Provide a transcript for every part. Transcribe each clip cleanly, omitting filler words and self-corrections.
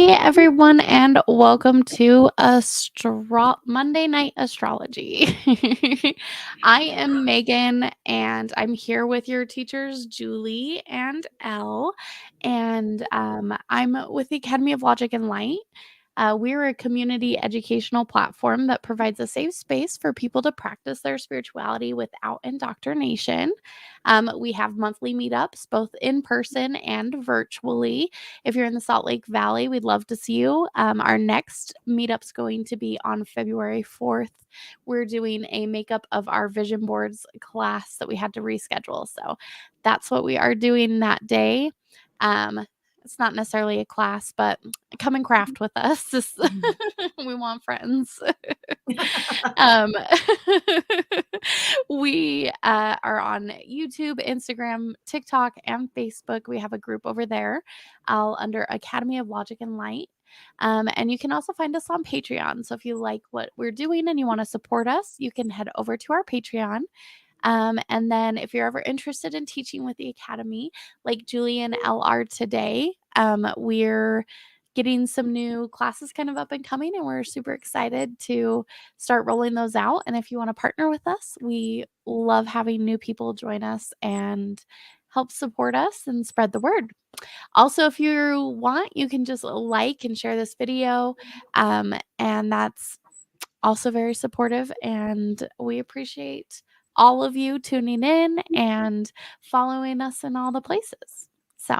Hey everyone, and welcome to Monday Night Astrology. I am Megan, and I'm here with your teachers, Julie and Elle, and I'm with the Academy of Logic and Light. We're a community educational platform that provides a safe space for people to practice their spirituality without indoctrination. We have monthly meetups, both in person and virtually. If you're in the Salt Lake Valley, we'd love to see you. Our next meetup's going to be on February 4th. We're doing a makeup of our vision boards class that we had to reschedule. So that's what we are doing that day. It's not necessarily a class, but come and craft with us. We want friends. um, we are on YouTube, Instagram, TikTok, and Facebook. We have a group over there, all under Academy of Logic and Light. And you can also find us on Patreon. So if you like what we're doing and you want to support us, you can head over to our Patreon. And then if you're ever interested in teaching with the Academy, like Julie and Elle are today, we're getting some new classes kind of up and coming, and we're super excited to start rolling those out. And if you want to partner with us, we love having new people join us and help support us and spread the word. Also, if you want, you can just like and share this video, and that's also very supportive, and we appreciate all of you tuning in and following us in all the places. So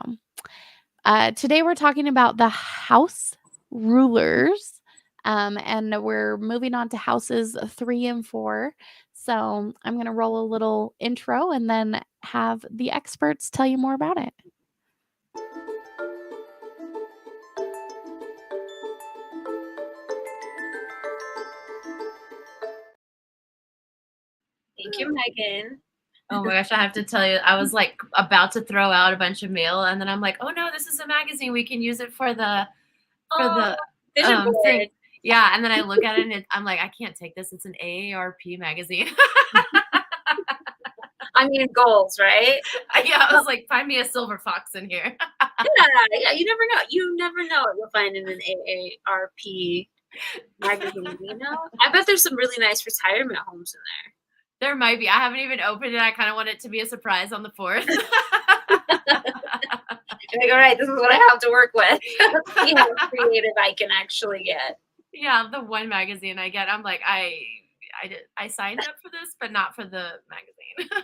today we're talking about the house rulers, and we're moving on to houses 3 and 4. So I'm going to roll a little intro and then have the experts tell you more about it. Thank you, Megan. Oh my gosh, I have to tell you, I was like about to throw out a bunch of mail, and then I'm like, oh no, this is a magazine. We can use it for the vision board. thing. Yeah, and then I look at it and I'm like, I can't take this. It's an AARP magazine. I mean, goals, right? Yeah, I was like, find me a silver fox in here. Yeah, you never know. You never know what you'll find in an AARP magazine, you know? I bet there's some really nice retirement homes in there. There might be. I haven't even opened it. I kind of want it to be a surprise on the 4th. Like, all right, this is what I have to work with. See how creative I can actually get. Yeah, the one magazine I get, I'm like, I signed up for this, but not for the magazine. I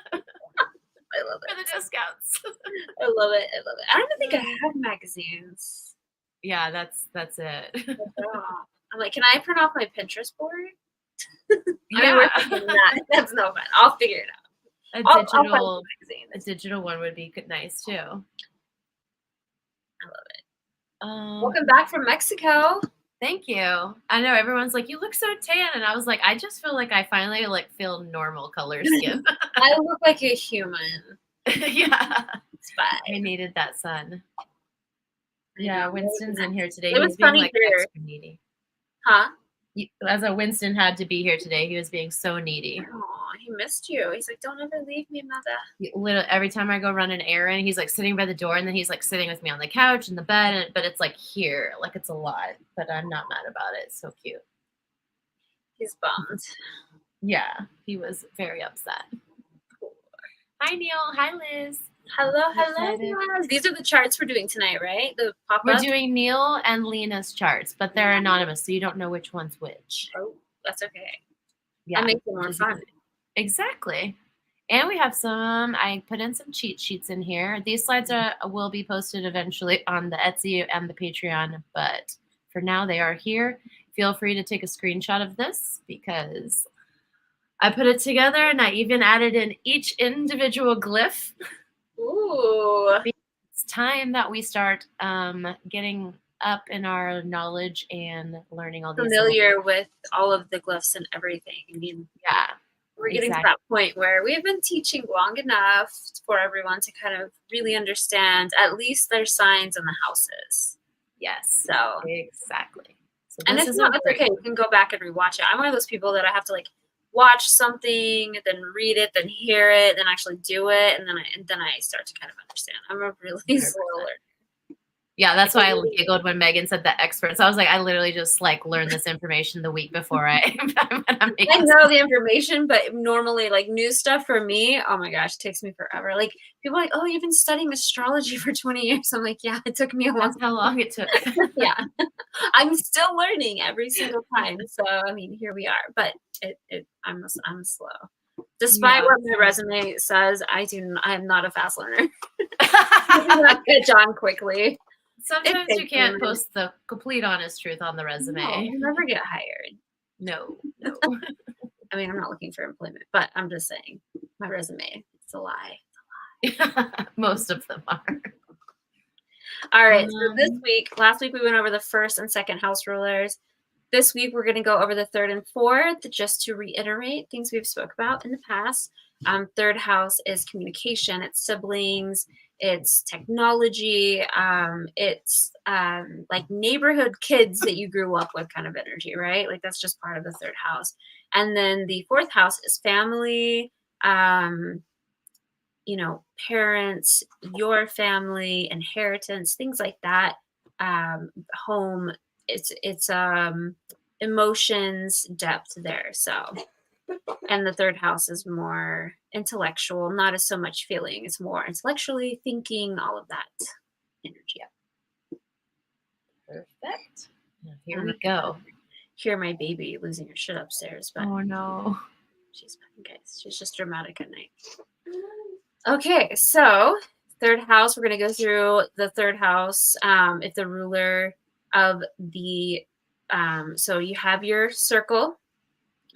love it. For the discounts. I love it. I love it. I don't even think I have magazines. Yeah, that's it. I'm like, can I print off my Pinterest board? Yeah. That's no fun. I'll figure it out. A digital one would be nice too. I love it. Welcome back from Mexico. Thank you. I know everyone's like, you look so tan, and I was like, I just feel like I finally feel normal color skin. I look like a human. Yeah, it's fine. I needed that sun. Yeah, Winston's in here today. It was funny here. Extra needy. Huh? As a Winston had to be here today. He was being so needy. Oh, he missed you. He's like, don't ever leave me, mother. Every time I go run an errand, he's sitting by the door, and then he's sitting with me on the couch in the bed. But it's here, it's a lot. But I'm not mad about it. It's so cute. He's bummed. Yeah, he was very upset. Hi, Neil. Hi, Liz. Hello. These are the charts we're doing tonight, right? The pop-up? We're doing Neil and Lena's charts, but they're anonymous, so you don't know which one's which. Oh, that's okay. Yeah, that makes it more fun. Exactly. And we have I put in some cheat sheets in here. These slides will be posted eventually on the Etsy and the Patreon, but for now they are here. Feel free to take a screenshot of this because I put it together and I even added in each individual glyph. Ooh. It's time that we start getting up in our knowledge and learning all these familiar with all of the glyphs and everything. I mean, yeah, we're getting to that point where we've been teaching long enough for everyone to kind of really understand at least their signs and the houses. Yes. So exactly. So and if not, it's okay. You can go back and rewatch it. I'm one of those people that I have to watch something, then read it, then hear it, then actually do it, and then I start to kind of understand. I'm a really slow learner. Yeah, that's why I giggled when Megan said the experts. I was like, I literally just like learned this information the week before I know the information, but normally like new stuff for me, oh my gosh, it takes me forever. Like people are like, oh, you've been studying astrology for 20 years. I'm like, yeah, it took me a long That's how long it took. Yeah. I'm still learning every single time. So I mean, here we are. But I'm slow. Despite what my resume says, I'm not a fast learner. I do not catch on quickly. Sometimes you can't post the complete honest truth on the resume. No, I'll never get hired. No. I mean, I'm not looking for employment, but I'm just saying my resume, it's a lie. Most of them are. All right. So last week we went over the first and second house rulers. This week we're going to go over the third and fourth, just to reiterate things we've spoke about in the past. Third house is communication, it's siblings, it's technology, it's like neighborhood kids that you grew up with kind of energy, right? Like that's just part of the third house. And then the fourth house is family, parents, your family, inheritance, things like that. Home, it's emotions, depth there. So, and the third house is more intellectual, not as so much feeling. It's more intellectually thinking, all of that energy. Perfect. Here we go. Hear my baby losing her shit upstairs, but oh no, she's just dramatic at night. Okay, so third house, we're going to go through the third house. If the ruler of the, so you have your circle,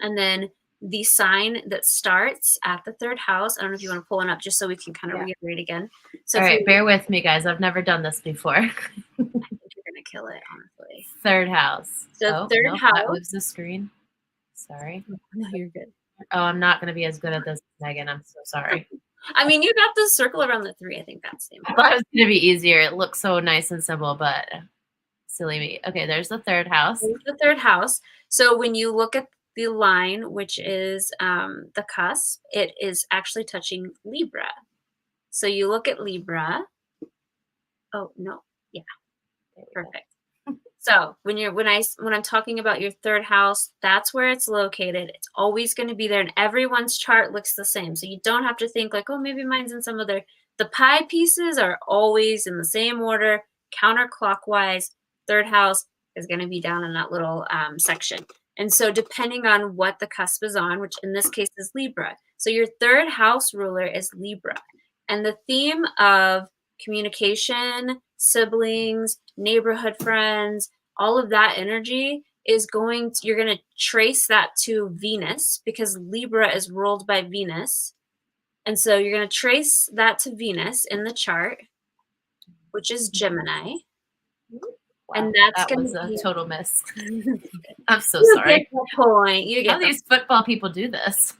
and then the sign that starts at the third house. I don't know if you want to pull one up just so we can kind of reiterate again. So all right, bear with me, guys. I've never done this before. I think you're going to kill it, honestly. Third house. So third house. That moves the screen. Sorry. No, you're good. Oh, I'm not going to be as good at this, Megan. I'm so sorry. I mean, you got the circle around the 3. I think that's the important. I thought it was going to be easier. It looks so nice and simple, but silly me. Okay, there's the third house. There's the third house. So when you look at the line, which is the cusp, it is actually touching Libra. So you look at Libra. Oh, no. Yeah. Perfect. So when I'm talking about your third house, that's where it's located. It's always going to be there, and everyone's chart looks the same. So you don't have to think like, oh, maybe mine's in some other. The pie pieces are always in the same order, counterclockwise. Third house is going to be down in that little section. And so depending on what the cusp is on, which in this case is Libra. So your third house ruler is Libra. And the theme of communication, siblings, neighborhood friends, all of that energy is you're going to trace that to Venus, because Libra is ruled by Venus. And so you're going to trace that to Venus in the chart, which is Gemini. Wow, and that was a total miss. I'm so you sorry. Get the point. You get how these football people do this.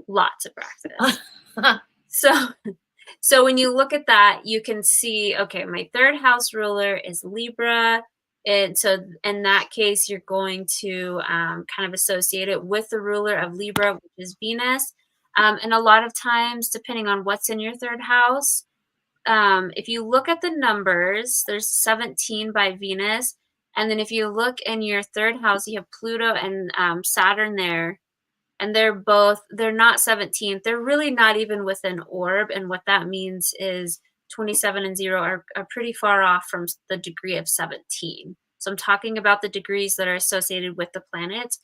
Lots of practice. So when you look at that, you can see, okay, my third house ruler is Libra. And so in that case, you're going to kind of associate it with the ruler of Libra, which is Venus. And a lot of times, depending on what's in your third house, if you look at the numbers, there's 17 by Venus. And then if you look in your third house, you have Pluto and Saturn there. And they're not 17th. They're really not even within orb. And what that means is 27 and 0 are pretty far off from the degree of 17. So I'm talking about the degrees that are associated with the planets.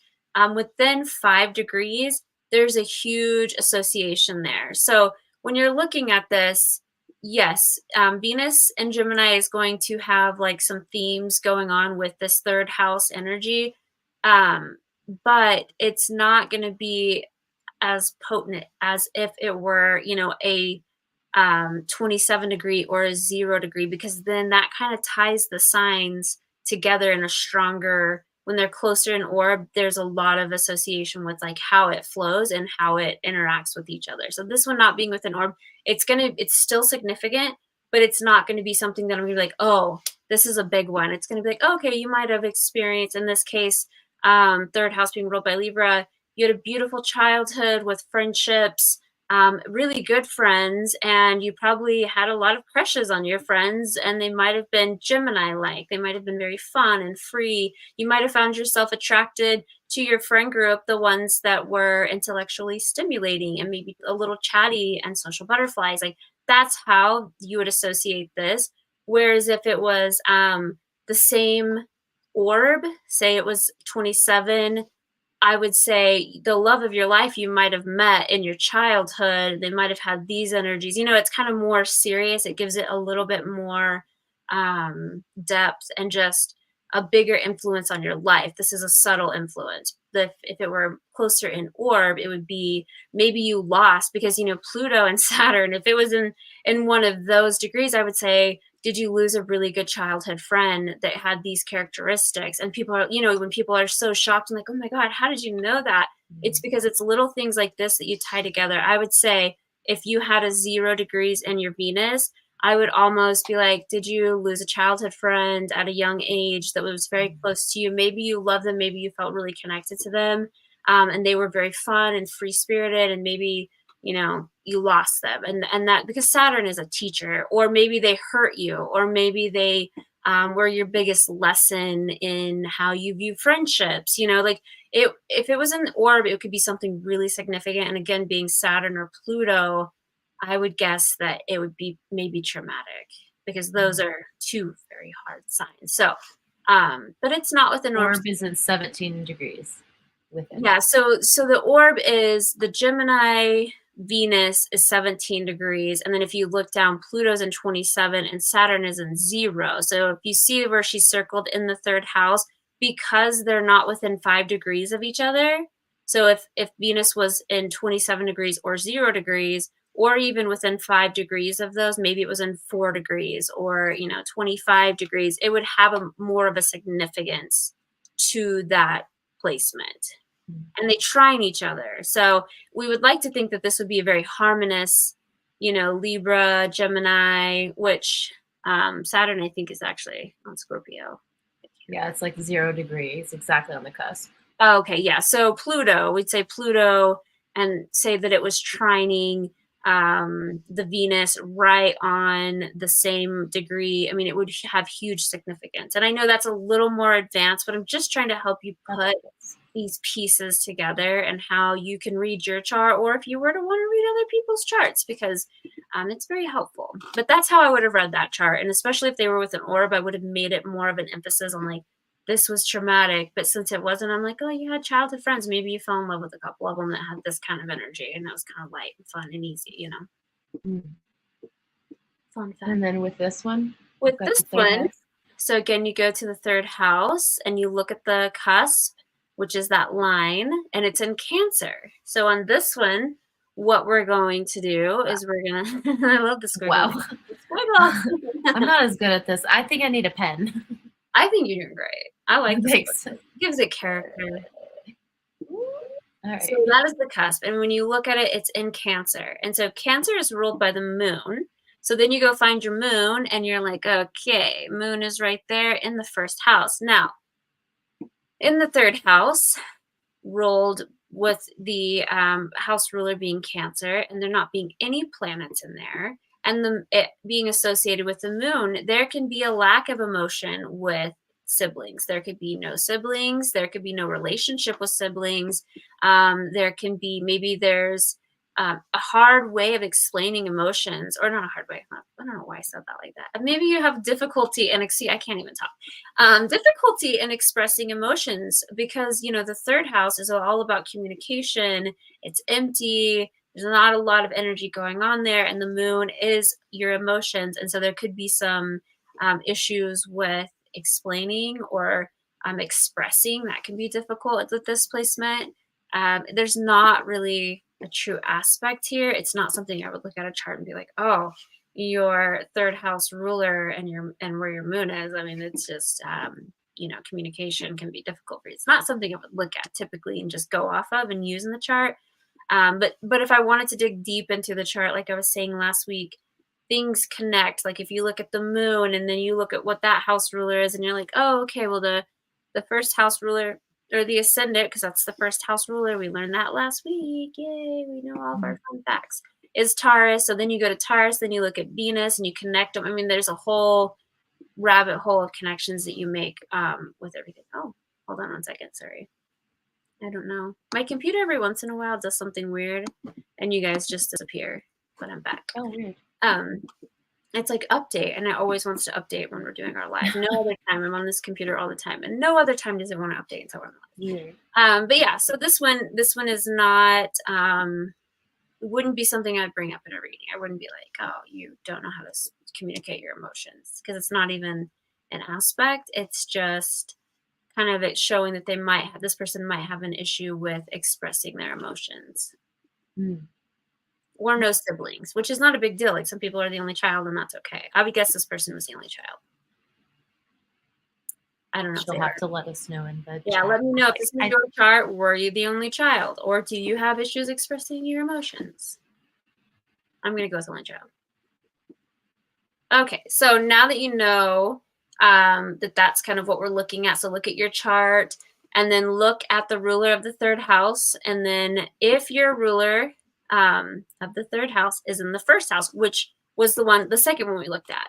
Within 5 degrees, there's a huge association there. So when you're looking at this, yes, Venus and Gemini is going to have like some themes going on with this third house energy. But it's not going to be as potent as if it were, a 27 degree or a 0 degree, because then that kind of ties the signs together in a stronger, when they're closer in orb, there's a lot of association with like how it flows and how it interacts with each other. So this one not being within orb, it's still significant, but it's not going to be something that I'm going to be like, oh, this is a big one. It's going to be like, okay, you might have experienced, in this case, third house being ruled by Libra, you had a beautiful childhood with friendships, really good friends, and you probably had a lot of crushes on your friends, and they might have been Gemini-like. They might have been very fun and free. You might have found yourself attracted to your friend group, the ones that were intellectually stimulating and maybe a little chatty and social butterflies. Like, that's how you would associate this. Whereas if it was the same orb, say it was 27, I would say the love of your life you might have met in your childhood. They might have had these energies. It's kind of more serious. It gives it a little bit more depth and just a bigger influence on your life. This is a subtle influence. If it were closer in orb, it would be maybe you lost because, Pluto and Saturn, if it was in one of those degrees, I would say, did you lose a really good childhood friend that had these characteristics? And people are, when people are so shocked and like, oh my God, how did you know that? It's because it's little things like this that you tie together. I would say if you had a 0 degrees in your Venus, I would almost be like, did you lose a childhood friend at a young age that was very close to you? Maybe you loved them. Maybe you felt really connected to them. And they were very fun and free spirited, and maybe you lost them, and that because Saturn is a teacher, or maybe they hurt you, or maybe they were your biggest lesson in how you view friendships. If it was an orb, it could be something really significant. And again, being Saturn or Pluto, I would guess that it would be maybe traumatic, because those are 2 very hard signs. So, but it's not with an orb. Orb is in 17 degrees within. Yeah, so the orb is the Gemini. Venus is 17 degrees. And then if you look down, Pluto's in 27 and Saturn is in 0. So if you see where she's circled in the 3rd house, because they're not within 5 degrees of each other. So if Venus was in 27 degrees or 0 degrees, or even within 5 degrees of those, maybe it was in 4 degrees or, 25 degrees, it would have more of a significance to that placement. And they trine each other. So we would like to think that this would be a very harmonious, Libra, Gemini, which Saturn, I think, is actually on Scorpio. Yeah, it's like 0 degrees, exactly on the cusp. Oh, okay, yeah. So Pluto, we'd say Pluto and say that it was trining the Venus right on the same degree. I mean, it would have huge significance. And I know that's a little more advanced, but I'm just trying to help you put these pieces together and how you can read your chart, or if you were to want to read other people's charts, because it's very helpful. But that's how I would have read that chart. And especially if they were with an orb, I would have made it more of an emphasis on like, this was traumatic. But since it wasn't, I'm like, oh, you had childhood friends. Maybe you fell in love with a couple of them that had this kind of energy, and that was kind of light and fun and easy, Fun fact. And then with this one? With this one, so again, you go to the 3rd house and you look at the cusp, which is that line, and it's in Cancer. So on this one, what we're going to do is we're going to, I love the squiggle. Wow. Squiggle. I'm not as good at this. I think I need a pen. I think you're doing great. I like this. Thanks. It gives it character. All right. So that is the cusp. And when you look at it, it's in Cancer. And so Cancer is ruled by the moon. So then you go find your moon and you're like, okay, moon is right there in the 1st house. Now, in the 3rd house, ruled with the house ruler being Cancer, and there not being any planets in there, and it being associated with the moon, there can be a lack of emotion with siblings. There could be no siblings. There could be no relationship with siblings. There can be, maybe there's a hard way of explaining emotions, or not a hard way. I don't know why I said that like that. Maybe you have difficulty in, I can't even talk. Difficulty in expressing emotions because, the 3rd house is all about communication. It's empty. There's not a lot of energy going on there. And the moon is your emotions. And so there could be some issues with explaining or expressing. That can be difficult with this placement. There's not really a true aspect here. It's not something I would look at a chart and be like, oh, your 3rd house ruler and where your moon is. I mean, it's just communication can be difficult for you. It's not something I would look at typically and just go off of and use in the chart. But if I wanted to dig deep into the chart, like I was saying last week, things connect. Like if you look at the moon and then you look at what that house ruler is, and you're like, oh, okay, well the 1st house ruler or the ascendant, because that's the first house ruler. We learned that last week. Yay, we know all of our fun facts. Is Taurus. So then you go to Taurus, then you look at Venus and you connect them. I mean, there's a whole rabbit hole of connections that you make with everything. Oh, hold on one second. Sorry. I don't know. My computer every once in a while does something weird and you guys just disappear, but I'm back. Oh, weird. It's like update, and it always wants to update when we're doing our live. No other time. I'm on this computer all the time, and no other time does it want to update until we're live. Weird. But yeah, so this one is not wouldn't be something I'd bring up in a reading. I wouldn't be like, oh, you don't know how to communicate your emotions, because it's not even an aspect. It's just kind of it showing that this person might have an issue with expressing their emotions. Or no siblings, which is not a big deal. Like some people are the only child, and that's okay. I would guess this person was the only child. I don't know. She'll have to let us know in the chat. Let me know if this is your chart. Were you the only child, or do you have issues expressing your emotions? I'm gonna go with only child. Okay, so now that you know that's kind of what we're looking at. So look at your chart, and then look at the ruler of the third house, and then if your ruler of the third house is in the first house, which was the second one we looked at.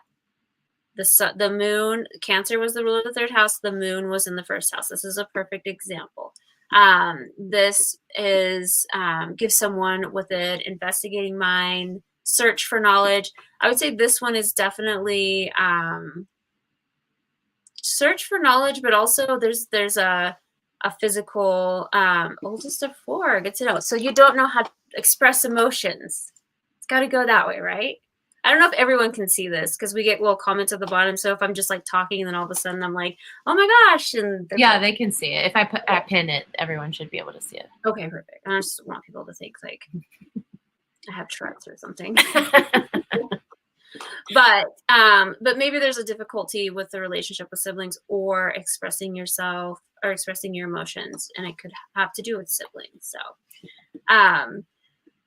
The moon, Cancer was the ruler of the third house. The moon was in the first house. This is a perfect example. This is give someone with an investigating mind, search for knowledge. I would say this one is definitely search for knowledge, but also there's a physical oldest of 4. Good to know. So you don't know how to express emotions. It's got to go that way, right? I don't know if everyone can see this because we get little comments at the bottom. So if I'm just like talking and then all of a sudden I'm like, oh my gosh. And yeah, they can see it. If I pin it, everyone should be able to see it. Okay, perfect. I just want people to think like I have Tourette's or something. But maybe there's a difficulty with the relationship with siblings or expressing yourself or expressing your emotions, and it could have to do with siblings.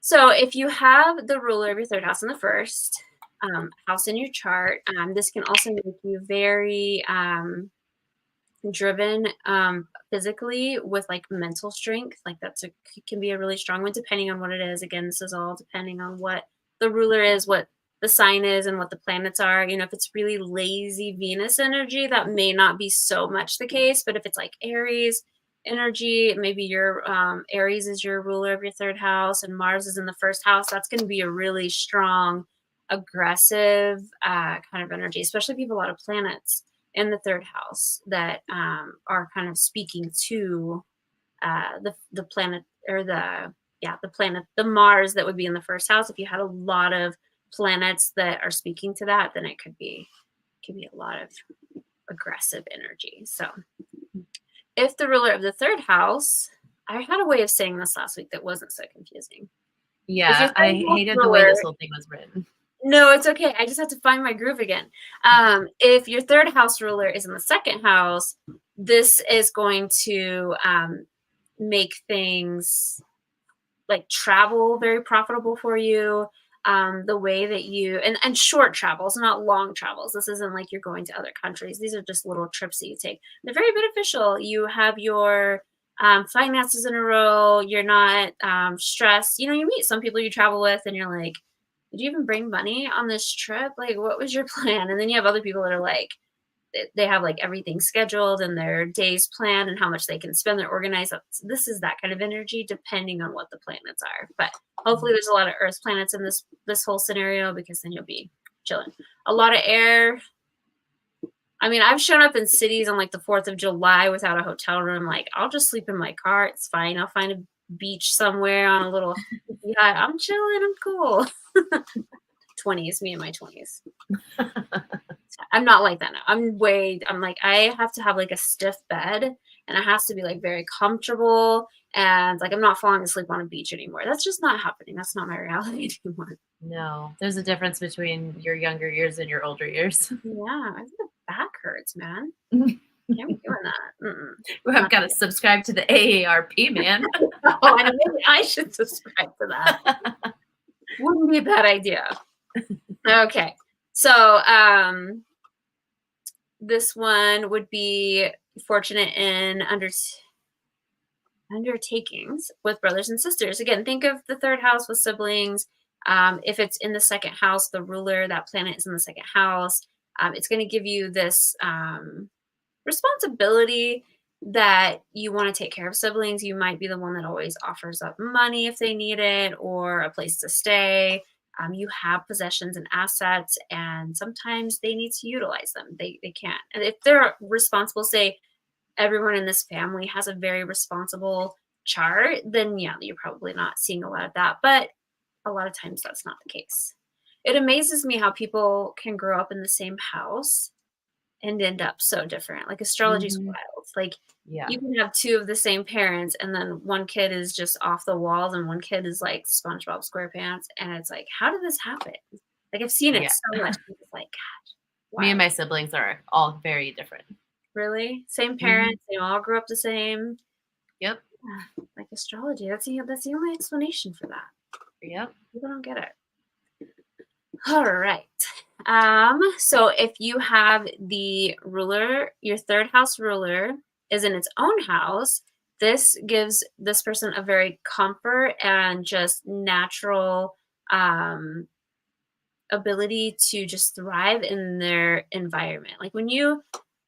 So if you have the ruler of your third house in the first house in your chart, this can also make you very driven physically with like mental strength. Like can be a really strong one depending on what it is. Again, this is all depending on what the ruler is, what the sign is, and what the planets are. You know, if it's really lazy Venus energy, that may not be so much the case. But if it's like Aries energy, maybe your Aries is your ruler of your third house and Mars is in the first house, that's going to be a really strong, aggressive kind of energy, especially if you have a lot of planets in the third house that are kind of speaking to the planet or the Mars that would be in the first house. If you had a lot of planets that are speaking to that, then it could be a lot of aggressive energy. So if the ruler of the third house, I had a way of saying this last week that wasn't so confusing. Yeah, I hated the way this whole thing was written. No, it's okay. I just have to find my groove again. If your third house ruler is in the second house, this is going to make things like travel very profitable for you. The way that you and short travels, not long travels. This isn't like you're going to other countries. These are just little trips that you take. They're very beneficial. You have your finances in a row. You're not stressed. You know, you meet some people you travel with and you're like, did you even bring money on this trip? Like, what was your plan? And then you have other people that are like, they have like everything scheduled and their days planned and how much they can spend. They're organized. This is that kind of energy depending on what the planets are. But hopefully there's a lot of Earth planets in this whole scenario, because then you'll be chilling. A lot of air. I mean, I've shown up in cities on like the 4th of July without a hotel room. Like, I'll just sleep in my car. It's fine. I'll find a beach somewhere on a little yacht. I'm chilling. I'm cool. 20s, me in my 20s. I'm not like that now. I'm like, I have to have like a stiff bed and it has to be like very comfortable. And like, I'm not falling asleep on a beach anymore. That's just not happening. That's not my reality anymore. No, there's a difference between your younger years and your older years. Yeah. I think the back hurts, man. Can't be doing that. I've got to subscribe to the AARP, man. Oh, I know. Maybe I should subscribe to that. Wouldn't be a bad idea. Okay. So this one would be fortunate in undertakings with brothers and sisters. Again, think of the third house with siblings. If it's in the second house, the ruler, that planet is in the second house. It's going to give you this responsibility that you want to take care of siblings. You might be the one that always offers up money if they need it, or a place to stay. You have possessions and assets, and sometimes they need to utilize them. They can't. And if they're responsible, say everyone in this family has a very responsible chart, then yeah, you're probably not seeing a lot of that. But a lot of times that's not the case. It amazes me how people can grow up in the same house and end up so different. Like astrology is wild. Like you can have two of the same parents, and then one kid is just off the walls and one kid is like SpongeBob SquarePants, and it's like, how did this happen? Like I've seen it so much. It's like, gosh, wow. Me and my siblings are all very different. Really? Same parents, they all grew up the same. Yep. Like astrology. That's the only explanation for that. Yep. People don't get it. All right. So if you have the ruler, your third house ruler is in its own house, this gives this person a very comfort and just natural ability to just thrive in their environment. Like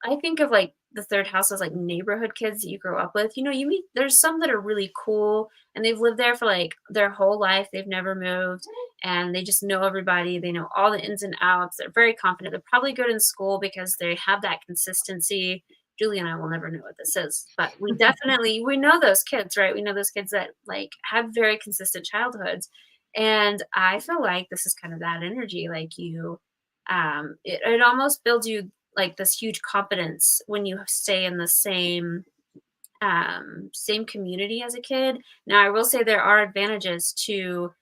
I think of like the third house as like neighborhood kids that you grow up with. You meet, there's some that are really cool and they've lived there for like their whole life. They've never moved and they just know everybody. They know all the ins and outs. They're very confident. They're probably good in school because they have that consistency. Julie and I will never know what this is, but we know those kids, right? We know those kids that like have very consistent childhoods. And I feel like this is kind of that energy. Like it almost builds you like this huge confidence when you stay in the same community as a kid. Now, I will say there are advantages to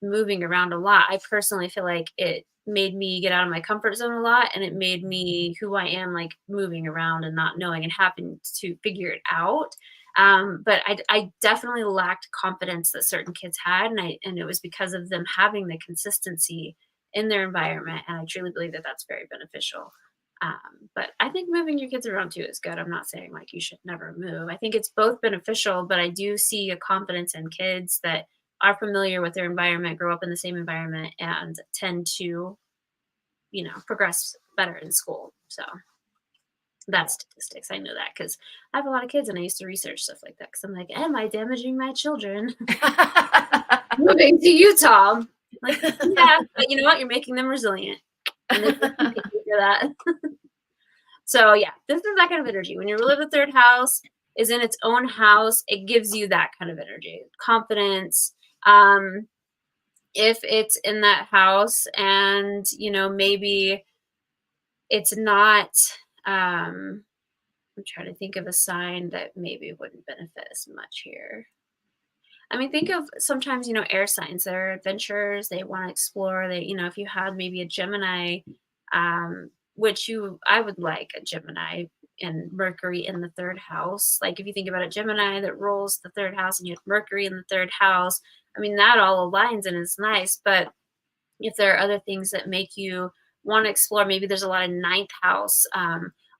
moving around a lot. I personally feel like it made me get out of my comfort zone a lot, and it made me who I am, like moving around and not knowing and having to figure it out. But I definitely lacked confidence that certain kids had, and it was because of them having the consistency in their environment. And I truly believe that that's very beneficial. But I think moving your kids around too is good. I'm not saying like you should never move. I think it's both beneficial, but I do see a confidence in kids that are familiar with their environment, grow up in the same environment, and tend to, progress better in school. So that's statistics. I know that because I have a lot of kids and I used to research stuff like that because I'm like, am I damaging my children moving to Utah? Like, yeah, but you know what? You're making them resilient. And they can figure that. So yeah, this is that kind of energy. When you ruler the third house is in its own house, it gives you that kind of energy, confidence. If it's in that house and, maybe it's not, I'm trying to think of a sign that maybe wouldn't benefit as much here. I mean, think of sometimes, air signs, they're adventurers, they want to explore. They, if you had maybe a Gemini, I would like a Gemini and Mercury in the third house. Like if you think about a Gemini that rules the third house and you have Mercury in the third house, I mean, that all aligns and is nice. But if there are other things that make you want to explore, maybe there's a lot of ninth house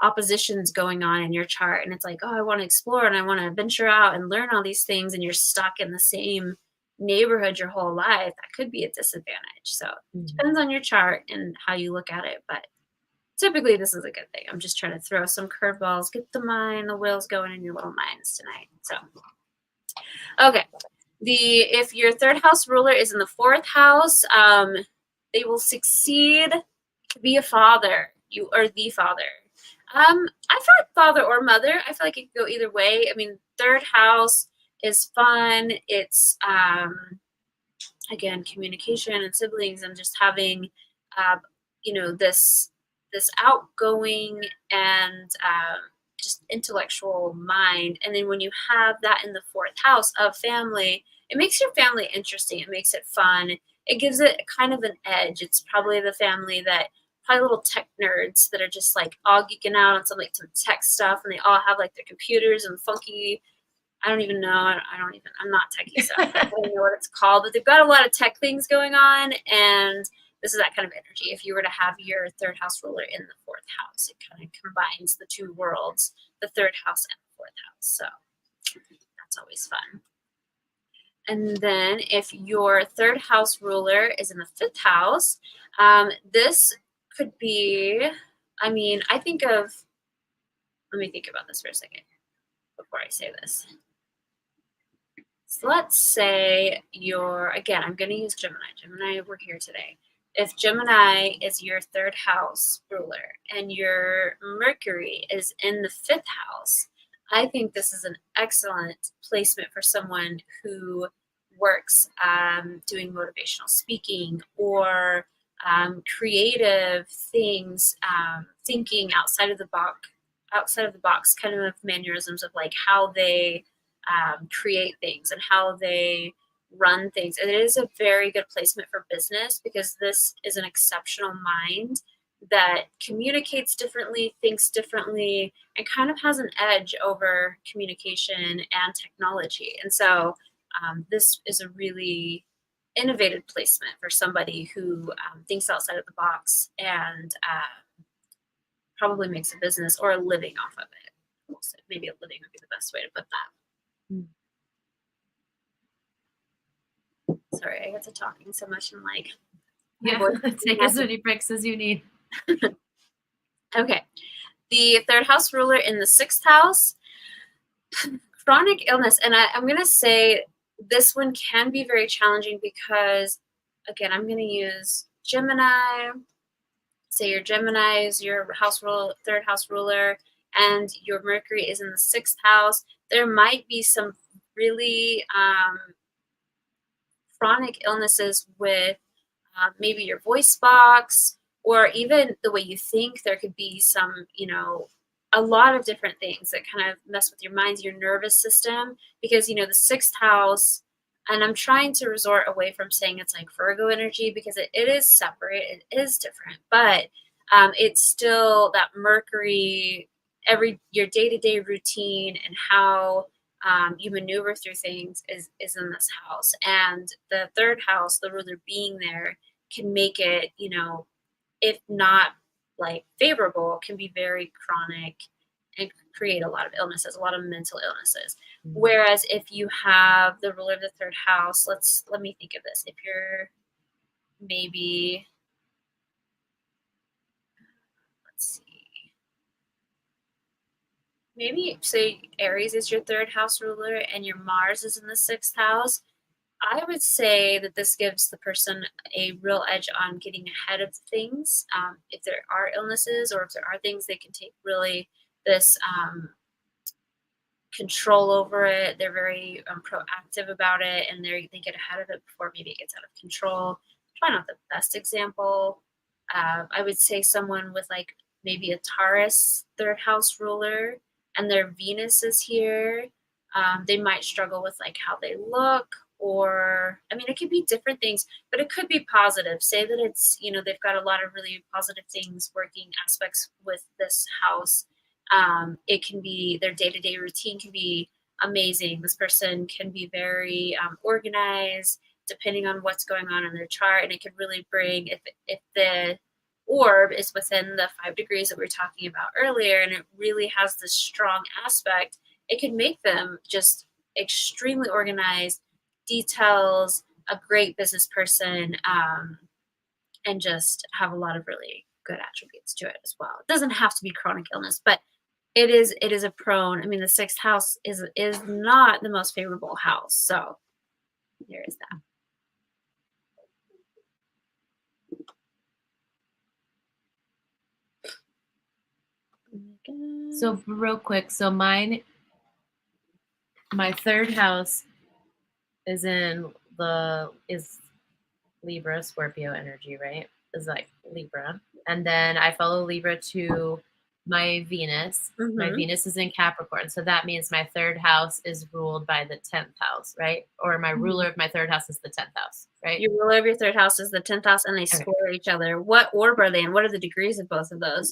oppositions going on in your chart, and it's like, oh, I want to explore and I want to venture out and learn all these things, and you're stuck in the same neighborhood your whole life, that could be a disadvantage. So it depends on your chart and how you look at it, but typically this is a good thing. I'm just trying to throw some curveballs, get the wheels going in your little minds tonight. So okay, if your third house ruler is in the fourth house, they will succeed to be a father. You are the father. I feel like father or mother. I feel like it could go either way. I mean, third house is fun. It's again, communication and siblings and just having this outgoing and just intellectual mind. And then when you have that in the fourth house of family, it makes your family interesting. It makes it fun. It gives it kind of an edge. It's probably the family that probably little tech nerds that are just like all geeking out on some tech stuff, and they all have like their computers and funky, I don't even know. I'm not techie stuff. I don't know what it's called, but they've got a lot of tech things going on, and this is that kind of energy. If you were to have your third house ruler in the fourth house, it kind of combines the two worlds, the third house and the fourth house. So that's always fun. And then if your third house ruler is in the fifth house, this could be, I mean, let me think about this for a second before I say this. So let's say again, I'm going to use Gemini. Gemini, we're here today. If Gemini is your third house ruler and your Mercury is in the fifth house, I think this is an excellent placement for someone who works doing motivational speaking or creative things, thinking outside of the box kind of mannerisms of like how they create things and how they run things. It is a very good placement for business because this is an exceptional mind that communicates differently, thinks differently, and kind of has an edge over communication and technology. And so this is a really innovative placement for somebody who thinks outside of the box and probably makes a business or a living off of it. Maybe a living would be the best way to put that. Sorry, I get to talking so much and like. Yeah, take as many breaks as you need. Okay. The third house ruler in the sixth house, chronic illness. And I'm going to say this one can be very challenging because, again, I'm going to use Gemini. Say your Gemini is your third house ruler, and your Mercury is in the sixth house. There might be some really chronic illnesses with maybe your voice box or even the way you think. There could be some, a lot of different things that kind of mess with your mind, your nervous system, because, the sixth house, and I'm trying to resort away from saying it's like Virgo energy because it is separate, it is different, but it's still that Mercury, your day-to-day routine and how you maneuver through things is in this house. And the third house, the ruler being there, can make it, if not like favorable, can be very chronic and create a lot of illnesses, a lot of mental illnesses. Mm-hmm. Whereas if you have the ruler of the third house, let me think of this. If you're maybe, let's see, maybe say Aries is your third house ruler and your Mars is in the sixth house, I would say that this gives the person a real edge on getting ahead of things. If there are illnesses or if there are things, they can take really this control over it. They're very proactive about it, and they get ahead of it before maybe it gets out of control. Probably not the best example. I would say someone with like maybe a Taurus third house ruler and their Venus is here. They might struggle with like how they look, or it could be different things, but it could be positive. Say that it's, they've got a lot of really positive things, working aspects with this house. It can be their day-to-day routine can be amazing. This person can be very organized depending on what's going on in their chart, and it can really bring, if the orb is within the 5 degrees that we were talking about earlier, and it really has this strong aspect, it can make them just extremely organized, details, a great business person, and just have a lot of really good attributes to it as well. It doesn't have to be chronic illness, but it is a prone. The sixth house is not the most favorable house, so there is that. So real quick, so my third house is Libra, Scorpio energy, right? Is like Libra. And then I follow Libra to my Venus. Mm-hmm. My Venus is in Capricorn. So that means my third house is ruled by the 10th house, right? Or my ruler of my third house is the 10th house, right? Your ruler of your third house is the 10th house, and they square each other. What orb are they in? What are the degrees of both of those?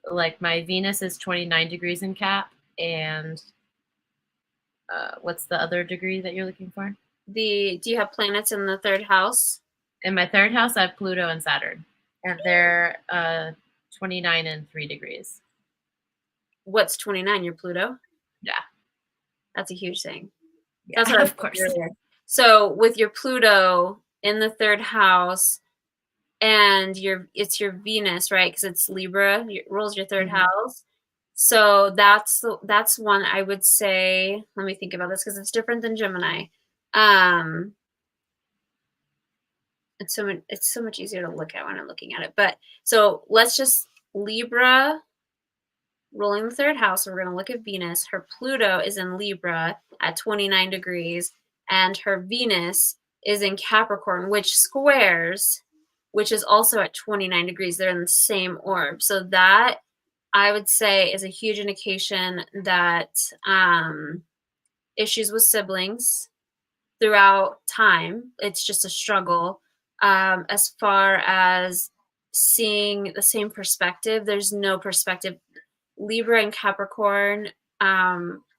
Like my Venus is 29 degrees in Cap, and what's the other degree that you're looking for? Do you have planets in the third house? In my third house, I have Pluto and Saturn, and they're 29 and 3 degrees. What's 29? Your Pluto? Yeah. That's a huge thing. Yeah, That's what I was of course. thinking earlier. So with your Pluto in the 3rd house, and it's your Venus, right? Because it's Libra, rules your 3rd house. So that's one I would say. Let me think about this because it's different than Gemini. It's so much easier to look at when I'm looking at it. But so let's just Libra ruling the 3rd house. We're going to look at Venus. Her Pluto is in Libra at 29 degrees, and her Venus is in Capricorn, which squares, which is also at 29 degrees. They're in the same orb. So that, I would say, is a huge indication that issues with siblings throughout time. It's just a struggle. As far as seeing the same perspective, there's no perspective. Libra and Capricorn,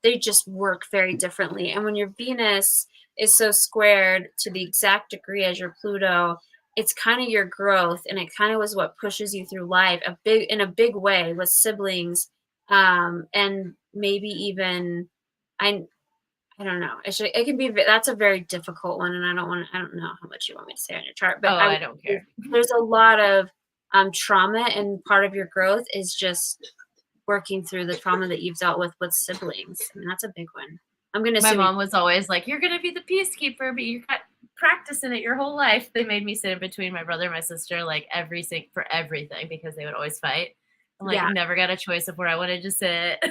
they just work very differently. And when your Venus is so squared to the exact degree as your Pluto, it's kind of your growth, and it kind of was what pushes you through life in a big way with siblings, and maybe even I don't know. It can be, that's a very difficult one, and I don't know how much you want me to say on your chart, but I don't care. There's a lot of trauma, and part of your growth is just working through the trauma that you've dealt with siblings. I mean, that's a big one. I'm going to My mom was always like, you're going to be the peacekeeper, but you're practicing it your whole life. They made me sit in between my brother and my sister, like for everything, because they would always fight. I'm like, never got a choice of where I wanted to sit.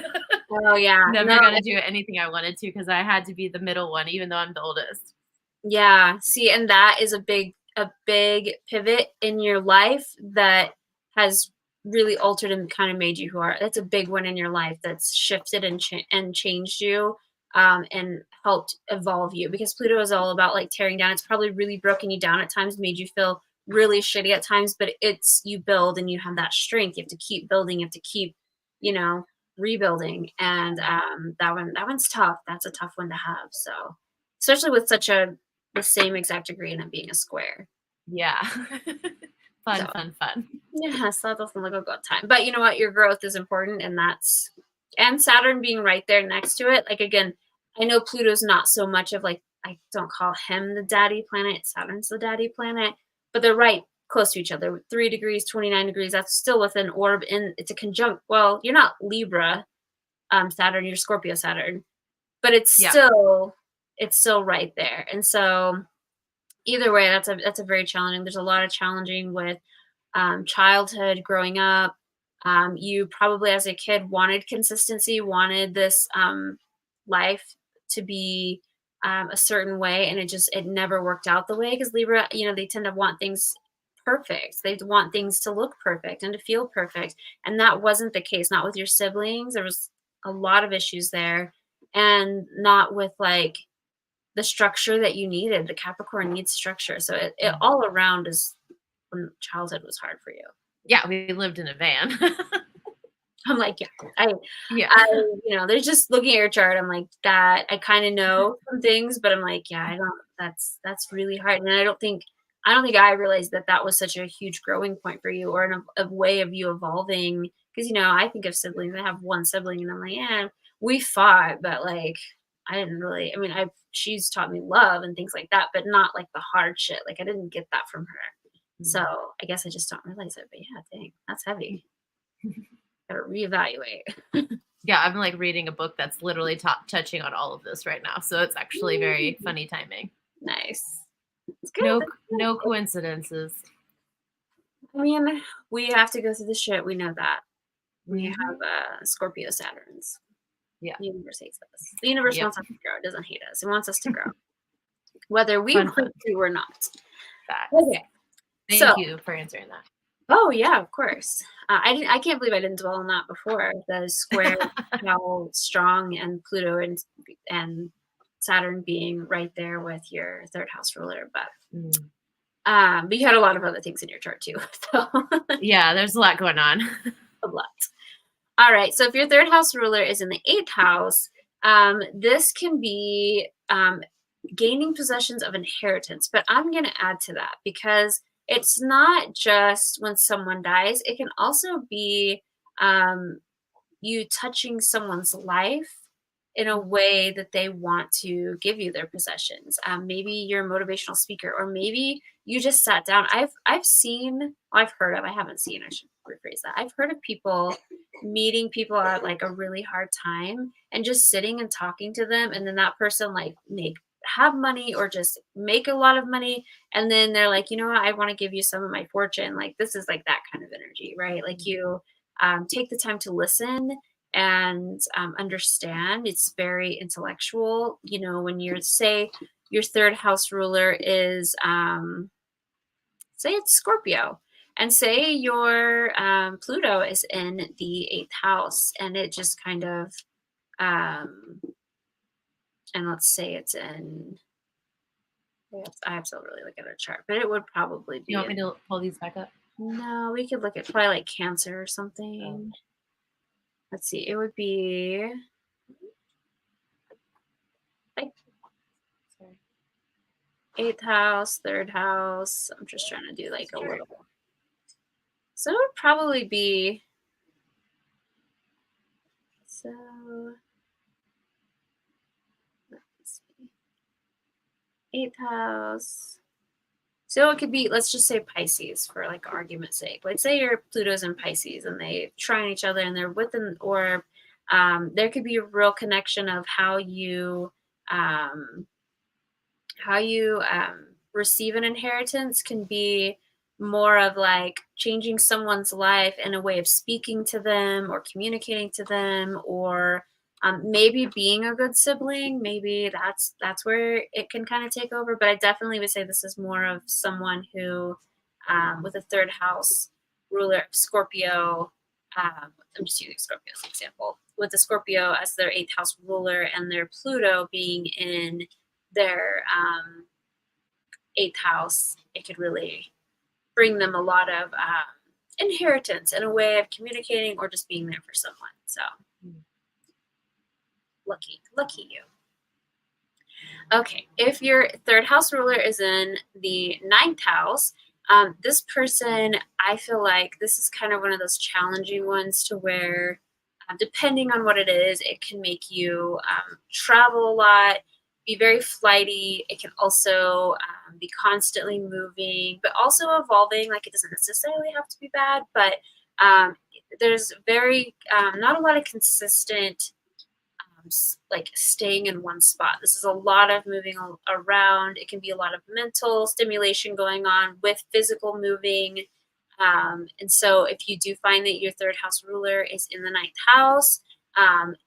Oh yeah. Never got to do anything I wanted to because I had to be the middle one, even though I'm the oldest. Yeah. See, and that is a big pivot in your life that has really altered and kind of made you who are. That's a big one in your life that's shifted and changed you, and helped evolve you, because Pluto is all about like tearing down. It's probably really broken you down at times, made you feel really shitty at times, but it's, you build and you have that strength. You have to keep building. You have to keep, rebuilding. And that one's tough. That's a tough one to have. So especially with the same exact degree and it being a square. Yeah. Fun. Yeah, so that doesn't look a good time. But you know what? Your growth is important, and Saturn being right there next to it. Like, again, I know Pluto's not so much of like, I don't call him the daddy planet. Saturn's the daddy planet, but they're right close to each other. 3 degrees, 29 degrees. That's still within orb. It's a conjunct. Well, you're not Libra, Saturn. You're Scorpio Saturn, but it's still right there. And so either way, that's a very challenging. There's a lot of challenging with childhood, growing up. You probably as a kid wanted consistency, wanted this life to be a certain way, and it never worked out the way, because Libra, they tend to want things perfect. They want things to look perfect and to feel perfect, and that wasn't the case. Not with your siblings. There was a lot of issues there, and not with like the structure that you needed. The Capricorn needs structure, so it all around is when childhood was hard for you. Yeah, we lived in a van. I'm like, I there's just looking at your chart, I'm like, that I kind of know some things, but I'm like, I don't, that's really hard. And I don't think I realized that was such a huge growing point for you, or a way of you evolving. Because, I think of siblings, I have one sibling, and I'm like, we fought, but like, I didn't really, she's taught me love and things like that, but not like the hard shit. Like, I didn't get that from her. So I guess I just don't realize it. But dang, that's heavy. Gotta reevaluate. Yeah, I'm like reading a book that's literally touching on all of this right now. So it's actually very funny timing. Nice. It's good. No coincidences. We have to go through the shit. We know that. We have Scorpio Saturns. Yeah. The universe hates us. The universe wants us to grow. It doesn't hate us. It wants us to grow. Whether we want to or not. Facts. Okay. Thank you for answering that. Oh yeah, of course. I can't believe I didn't dwell on that before. The square, how strong, and Pluto and Saturn being right there with your 3rd house ruler. But you had a lot of other things in your chart too. So yeah, there's a lot going on. A lot. All right. So if your 3rd house ruler is in the 8th house, this can be gaining possessions of inheritance. But I'm going to add to that, because it's not just when someone dies. It can also be you touching someone's life in a way that they want to give you their possessions. Maybe you're a motivational speaker, or maybe you just sat down. I've heard of, I haven't seen, I should rephrase that. I've heard of people meeting people at like a really hard time and just sitting and talking to them, and then that person like have money or just make a lot of money, and then they're like, you know what, I want to give you some of my fortune. Like, this is like that kind of energy, right? Like, you take the time to listen and understand. It's very intellectual. You know, when you're, say your third house ruler is say it's Scorpio, and say your Pluto is in the 8th house, and it just kind of and let's say it's in, I have to really look at a chart, but it would probably be. You want me to pull these back up? No, we could look at probably like Cancer or something. Let's see, it would be like 8th house, 3rd house. I'm just trying to do like a little. So it would probably be, so let's see, 8th house. So it could be, let's just say Pisces for like argument's sake. Like, say your Pluto's in Pisces and they trine each other and they're with an orb. There could be a real connection of how you receive an inheritance can be more of like changing someone's life in a way of speaking to them or communicating to them, or maybe being a good sibling. Maybe that's where it can kind of take over. But I definitely would say this is more of someone who, with a 3rd house ruler, Scorpio. I'm just using Scorpio as an example. With the Scorpio as their 8th house ruler and their Pluto being in their 8th house, it could really bring them a lot of inheritance and a way of communicating or just being there for someone. So lucky you. Okay, if your 3rd house ruler is in the 9th house, this person, I feel like this is kind of one of those challenging ones to where, depending on what it is, it can make you travel a lot, be very flighty. It can also be constantly moving, but also evolving. Like, it doesn't necessarily have to be bad, but there's very not a lot of consistent like staying in one spot. This is a lot of moving around. It can be a lot of mental stimulation going on with physical moving. And so if you do find that your 3rd house ruler is in the 9th house,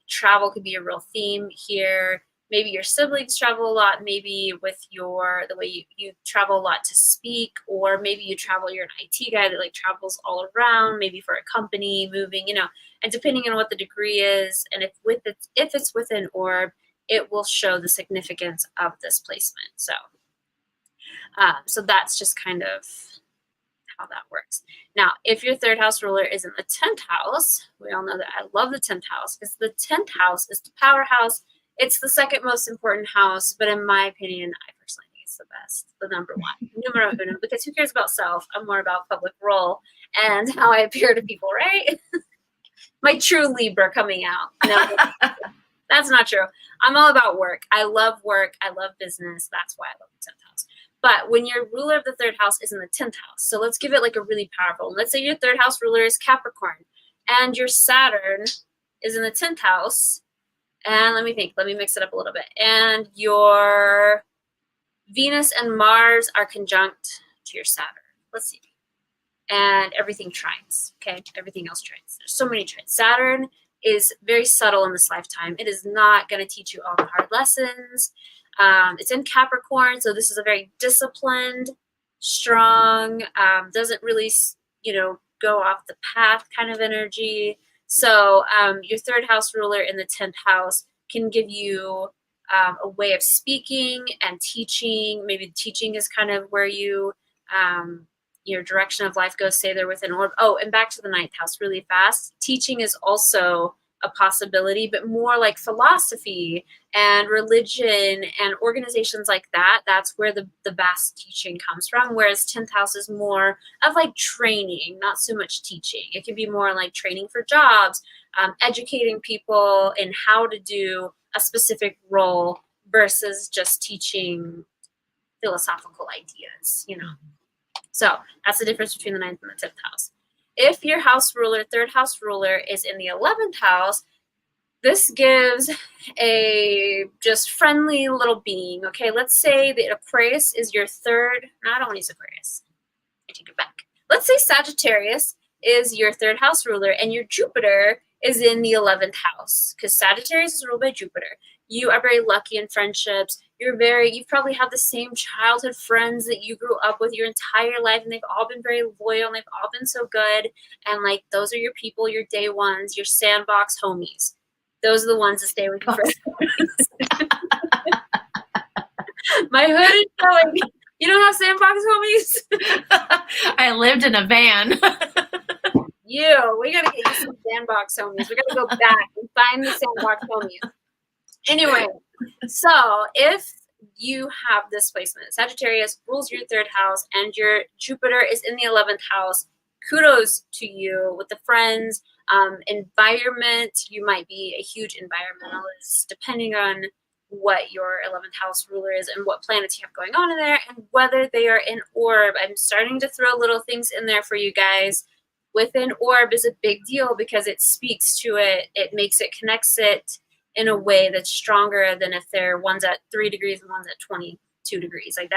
travel could be a real theme here. Maybe your siblings travel a lot, maybe with the way you travel a lot to speak, or maybe you travel, you're an IT guy that like travels all around, maybe for a company, moving, and depending on what the degree is, and if it's with an orb, it will show the significance of this placement. So, so that's just kind of how that works. Now, if your 3rd house ruler is in the 10th house, we all know that I love the 10th house because the 10th house is the power house. It's the 2nd most important house, but in my opinion, I personally think it's the best, the number 1, numero uno, because who cares about self? I'm more about public role and how I appear to people, right? My true Libra coming out. No, that's not true. I'm all about work. I love work. I love business. That's why I love the 10th house. But when your ruler of the 3rd house is in the 10th house, so let's give it like a really powerful. Let's say your 3rd house ruler is Capricorn and your Saturn is in the 10th house. And let me think. Let me mix it up a little bit. And your Venus and Mars are conjunct to your Saturn. Let's see. And everything trines. Okay, everything else trines. There's so many trines. Saturn is very subtle in this lifetime. It is not going to teach you all the hard lessons. It's in Capricorn, so this is a very disciplined, strong, doesn't really, go off the path kind of energy. So your 3rd house ruler in the 10th house can give you a way of speaking and teaching. Maybe teaching is kind of where your direction of life goes. Say they're with an orb. Oh, and back to the 9th house really fast. Teaching is also a possibility, but more like philosophy and religion and organizations like that. That's where the vast teaching comes from. Whereas 10th house is more of like training, not so much teaching. It can be more like training for jobs, educating people in how to do a specific role versus just teaching philosophical ideas, you know. So that's the difference between the 9th and the 10th house. If your house ruler, third house ruler, is in the 11th house, this gives a just friendly little being. Okay, let's say that Aquarius is your third. No, I don't want to use Aquarius. I take it back. Let's say Sagittarius is your third house ruler and your Jupiter is in the 11th house, because Sagittarius is ruled by Jupiter. You are very lucky in friendships. You've probably had the same childhood friends that you grew up with your entire life, and they've all been very loyal and they've all been so good. And like, those are your people, your day ones, your sandbox homies. Those are the ones that stay with you forever. My hood is showing. You don't have sandbox homies? I lived in a van. We gotta get you some sandbox homies. We gotta go back and find the sandbox homies. Anyway, so if you have this placement, Sagittarius rules your third house and your Jupiter is in the 11th house, kudos to you with the friends. Environment, you might be a huge environmentalist, depending on what your 11th house ruler is and what planets you have going on in there and whether they are in orb. I'm starting to throw little things in there for you guys. Within orb is a big deal because it speaks to it. It makes it, connects it in a way that's stronger than if one's at 3 degrees and one's at 22 degrees. Like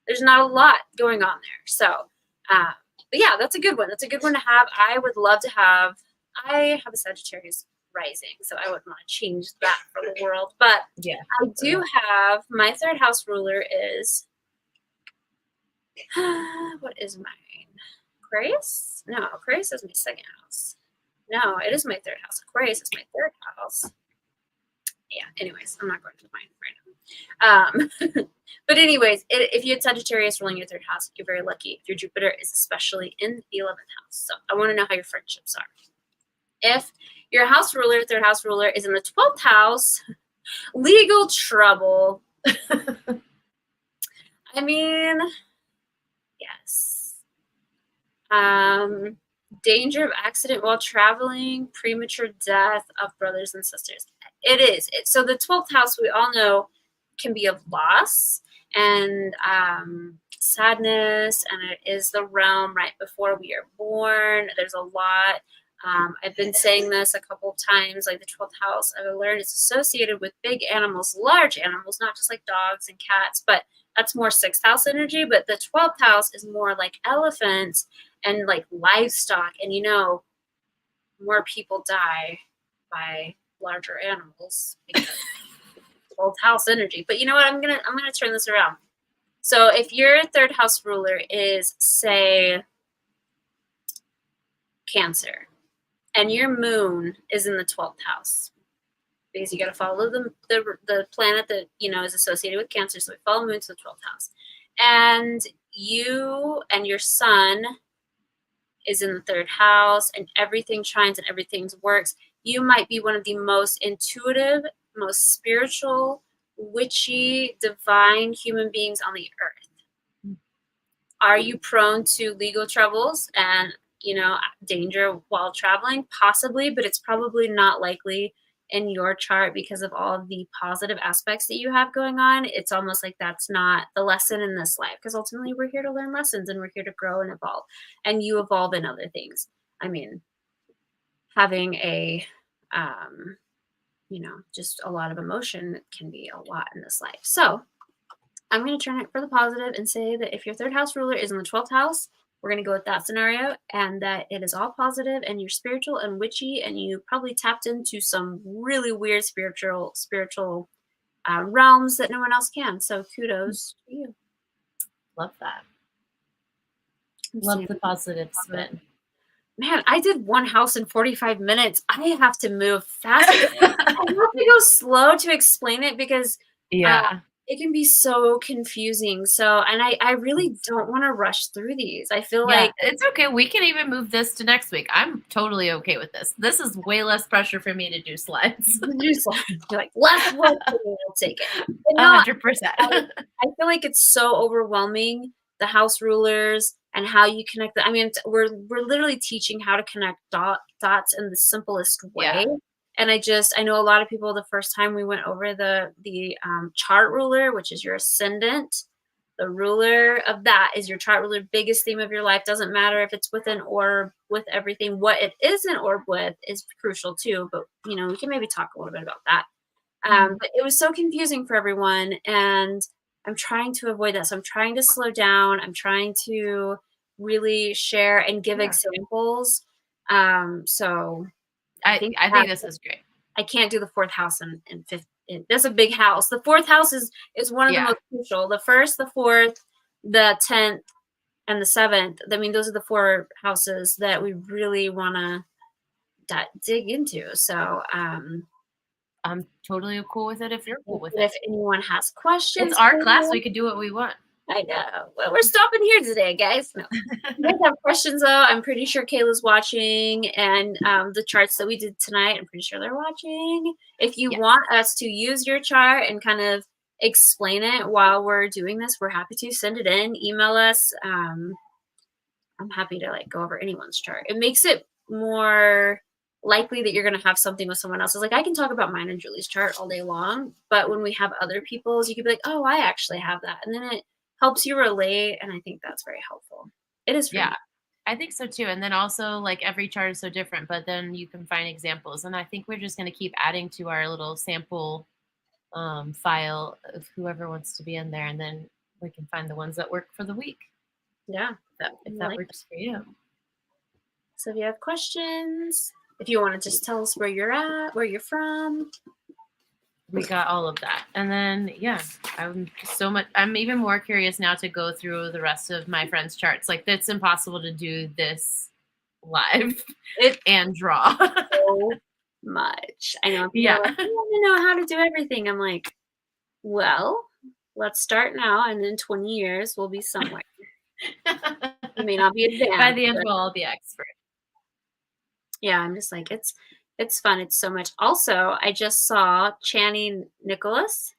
there's not a lot going on there. So, but yeah, that's a good one. That's a good one to have. I would love to have, I have a Sagittarius rising, so I wouldn't want to change that for the world. But yeah, I do have, my third house ruler is, what is mine? Aquarius? No, Aquarius is my second house. No, it is my third house. Aquarius is my third house. Yeah, anyways, I'm not going to mine right now. But anyways, if you had Sagittarius ruling your third house, you're very lucky. If your Jupiter is especially in the 11th house. So I want to know how your friendships are. If your house ruler, third house ruler, is in the 12th house, legal trouble. I mean, yes. Danger of accident while traveling, premature death of brothers and sisters. It is. So the 12th house, we all know, can be of loss and sadness, and it is the realm right before we are born. There's a lot. I've been saying this a couple of times, like the 12th house, I've learned it's associated with big animals, large animals, not just like dogs and cats, but that's more 6th house energy. But the 12th house is more like elephants and like livestock. And more people die by larger animals because 12th house energy. But you know what? I'm gonna turn this around. So if your third house ruler is, say, Cancer, and your moon is in the 12th house, because you got to follow the planet that is associated with Cancer. So we follow moon to the 12th house, and you and your sun is in the 3rd house, and everything shines and everything works. You might be one of the most intuitive, most spiritual, witchy, divine human beings on the earth. Are you prone to legal troubles and danger while traveling? Possibly, but it's probably not likely in your chart because of all of the positive aspects that you have going on. It's almost like that's not the lesson in this life, because ultimately we're here to learn lessons and we're here to grow and evolve, and you evolve in other things. I mean, having a just a lot of emotion can be a lot in this life. So I'm going to turn it for the positive and say that if your 3rd house ruler is in the 12th house, we're going to go with that scenario, and that it is all positive and you're spiritual and witchy, and you probably tapped into some really weird spiritual realms that no one else can. So kudos to you. Love that. Love the positive spin. Man, I did one house in 45 minutes. I have to move fast. I have to go slow to explain it because it can be so confusing. So, and I really don't want to rush through these. I feel like it's okay. We can even move this to next week. I'm totally okay with this. This is way less pressure for me to do slides. You're like, less work for me, I'll take it. 100%. I feel like it's so overwhelming, the house rulers and how you connect them. I mean, we're literally teaching how to connect dots in the simplest way. And I know a lot of people, the first time we went over the chart ruler, which is your ascendant, the ruler of that is your chart ruler, biggest theme of your life. Doesn't matter if it's with an orb, with everything. What it is an orb with is crucial too. But, we can maybe talk a little bit about that. But it was so confusing for everyone. And I'm trying to avoid that. So I'm trying to slow down. I'm trying to really share and give examples. So I think this is great. I can't do the fourth house and fifth. That's a big house. The fourth house is one of the most crucial. The first, the fourth, the 10th, and the 7th. I mean, those are the 4 houses that we really want to dig into. So I'm totally cool with it if you're cool with it. If anyone has questions. It's our class. We could do what we want. I know. Well, we're stopping here today, guys. No. If you guys have questions, though, I'm pretty sure Kayla's watching. And the charts that we did tonight, I'm pretty sure they're watching. If you want us to use your chart and kind of explain it while we're doing this, we're happy to. Send it in. Email us. I'm happy to go over anyone's chart. It makes it more likely that you're going to have something with someone else's. I can talk about mine and Julie's chart all day long, but when we have other people's, you could be like, oh, I actually have that. And then it helps you relate, and I think that's very helpful. It is for me. I think so too. And then also every chart is so different, but then you can find examples. And I think we're just going to keep adding to our little sample file of whoever wants to be in there, and then we can find the ones that work for the week. Yeah, if that works for you. So if you have questions, if you want to just tell us where you're at, where you're from. We got all of that. And then, I'm even more curious now to go through the rest of my friends' charts. It's impossible to do this live and draw. So much. I know. I want to know how to do everything. I'm like, well, let's start now. And in 20 years, we'll be somewhere. I may not be advanced. By the end, we'll all be expert. Yeah, I'm just it's fun. It's so much. Also, I just saw Chani Nicholas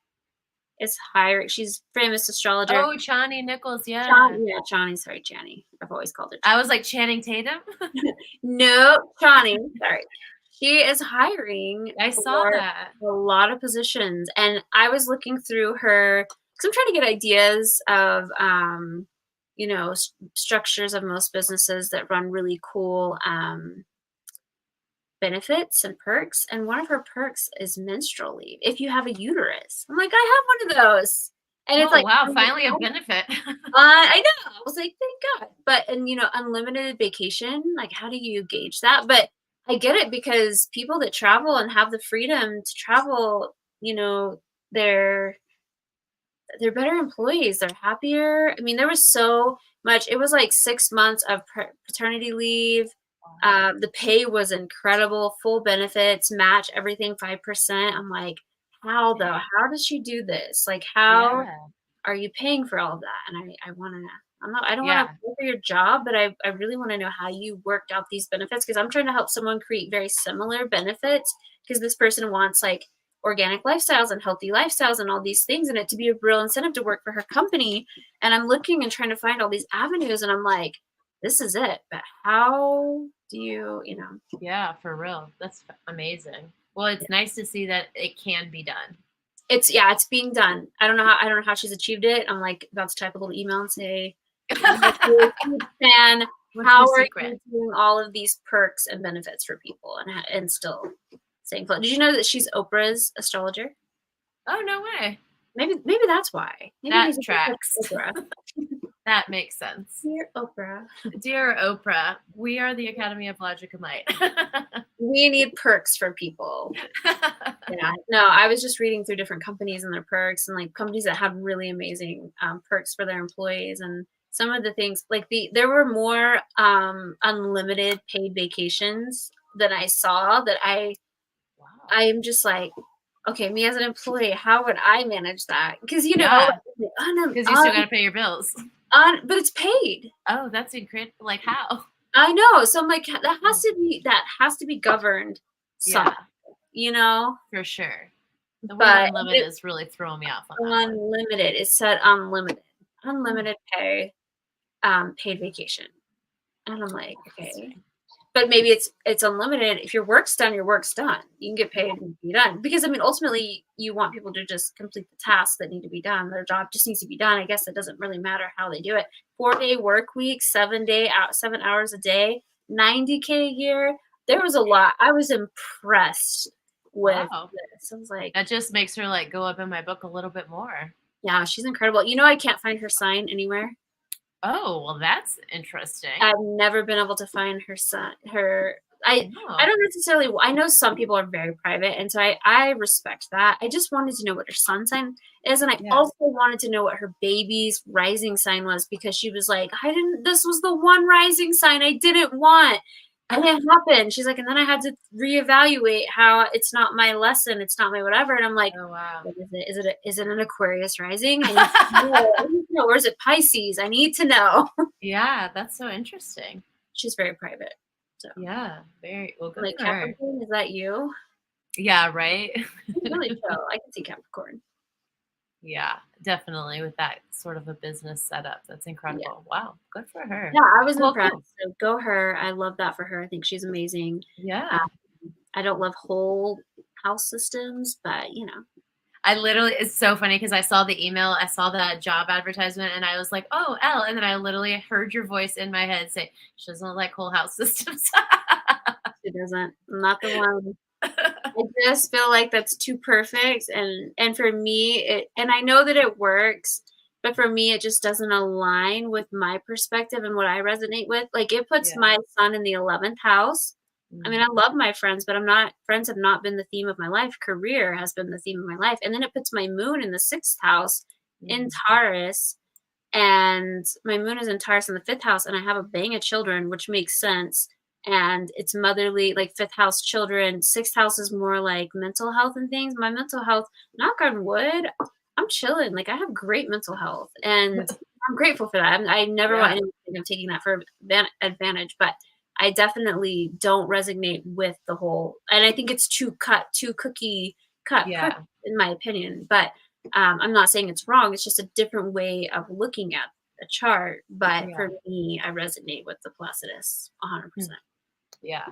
is hiring. She's famous astrologer. Oh, Chani Nicholas, yeah. Chani. Sorry, Chani. I've always called her Chani. I was like Channing Tatum. No, Chani. Sorry. She is hiring. I saw that. A lot of positions. And I was looking through her, because I'm trying to get ideas of, structures of most businesses that run really cool benefits and perks, and one of her perks is menstrual leave if you have a uterus. I'm like, I have one of those, and it's wow, finally a benefit. I know. I was like, thank God. But unlimited vacation, how do you gauge that? But I get it, because people that travel and have the freedom to travel, they're better employees. They're happier. I mean, there was so much. It was 6 months of paternity leave. The pay was incredible, full benefits, match everything 5%. I'm like, how though? How does she do this? How are you paying for all of that? And I want to know. I don't want to pay for your job, but I really want to know how you worked out these benefits, because I'm trying to help someone create very similar benefits, because this person wants organic lifestyles and healthy lifestyles and all these things, and it to be a real incentive to work for her company. And I'm looking and trying to find all these avenues, and I'm like, this is it. But how do you, Yeah, for real. That's amazing. Well, it's nice to see that it can be done. It's being done. I don't know how she's achieved it. I'm about to type a little email and say, fan, how are you doing all of these perks and benefits for people and still staying close? Did you know that she's Oprah's astrologer? Oh, no way. Maybe that's why. Maybe that tracks. That makes sense. Dear Oprah, we are the Academy of Logic and Light. We need perks for people. Yeah. No, I was just reading through different companies and their perks, and companies that have really amazing perks for their employees. And some of the things, there were more unlimited paid vacations than I saw, that I'm just okay, me as an employee, how would I manage that? Because because you still got to pay your bills. But it's paid. Oh, that's incredible. How? I know. So I'm that has to be governed. For sure. The word unlimited is really throwing me off on that. Unlimited. It said unlimited pay, paid vacation, and I'm like, okay. but maybe it's unlimited. If your work's done, your work's done. You can get paid and be done. Because I mean, ultimately, you want people to just complete the tasks that need to be done. Their job just needs to be done. I guess it doesn't really matter how they do it. 4-day work week, 7 hours a day, 90K a year. There was a lot. I was impressed with this. I was like, that just makes her like go up in my book a little bit more. yeah, she's incredible. You know, I can't find her sign anywhere. Oh, well, that's interesting. I've never been able to find her son. I don't necessarily. I know some people are very private, and so I respect that. I just wanted to know what her sun sign is, and I also wanted to know what her baby's rising sign was, because she was like, this was the one rising sign I didn't want. And it happened. She's like, and then I had to reevaluate how it's not my lesson, it's not my whatever. And I'm like, oh wow, what is it? Is it an Aquarius rising? I need to know. Or is it Pisces? I need to know. Yeah, that's so interesting. She's very private. So yeah, very well. Good like for her. Capricorn, is that you? Yeah, right. Really chill. I can see Capricorn. Yeah, definitely with that sort of a business setup. That's incredible. Yeah. Wow, good for her. Yeah, I was impressed. Cool. So go her. I love that for her. I think she's amazing. Yeah. I don't love whole house systems, but you know. I literally, it's so funny because I saw the email, I saw that job advertisement, and I was like, oh, Elle. And then I literally heard your voice in my head say, she doesn't like whole house systems. She doesn't. I'm not the one. I just feel like that's too perfect, and for me, and I know that it works, but for me, it just doesn't align with my perspective and what I resonate with. Like, it puts my son in the 11th house. I mean, I love my friends, but friends have not been the theme of my life. Career has been the theme of my life. And then it puts my moon in the 6th house in Taurus, and my moon is in Taurus in the 5th house, and I have a bang of children, which makes sense. And it's motherly, like 5th house children. 6th house is more like mental health and things. My mental health, knock on wood, I'm chilling. Like, I have great mental health, and I'm grateful for that. I never want anything of taking that for advantage, but I definitely don't resonate with the whole, and I think it's too cookie cut, in my opinion. But I'm not saying it's wrong. It's just a different way of looking at a chart. But for me, I resonate with the Placidus 100%. Yeah.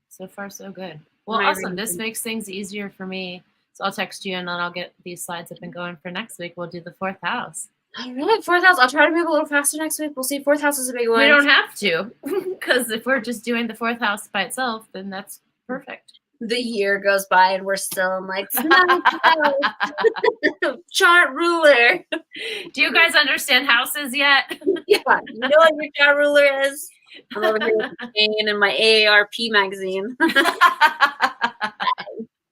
So far, so good. Well, awesome. This makes things easier for me. So I'll text you, and then I'll get these slides up and going for next week. We'll do the 4th house. All right, 4th house. I'll try to move a little faster next week. We'll see. 4th house is a big one. We don't have to, because if we're just doing the 4th house by itself, then that's perfect. The year goes by, and we're still in like chart ruler. Do you guys understand houses yet? Yeah, you know what your chart ruler is? I'm over here with in my AARP magazine.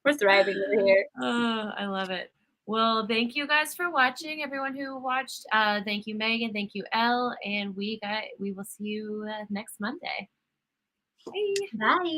We're thriving over here. Oh, I love it. Well, thank you guys for watching. Everyone who watched, thank you, Megan. Thank you, Elle. And we will see you next Monday. Bye.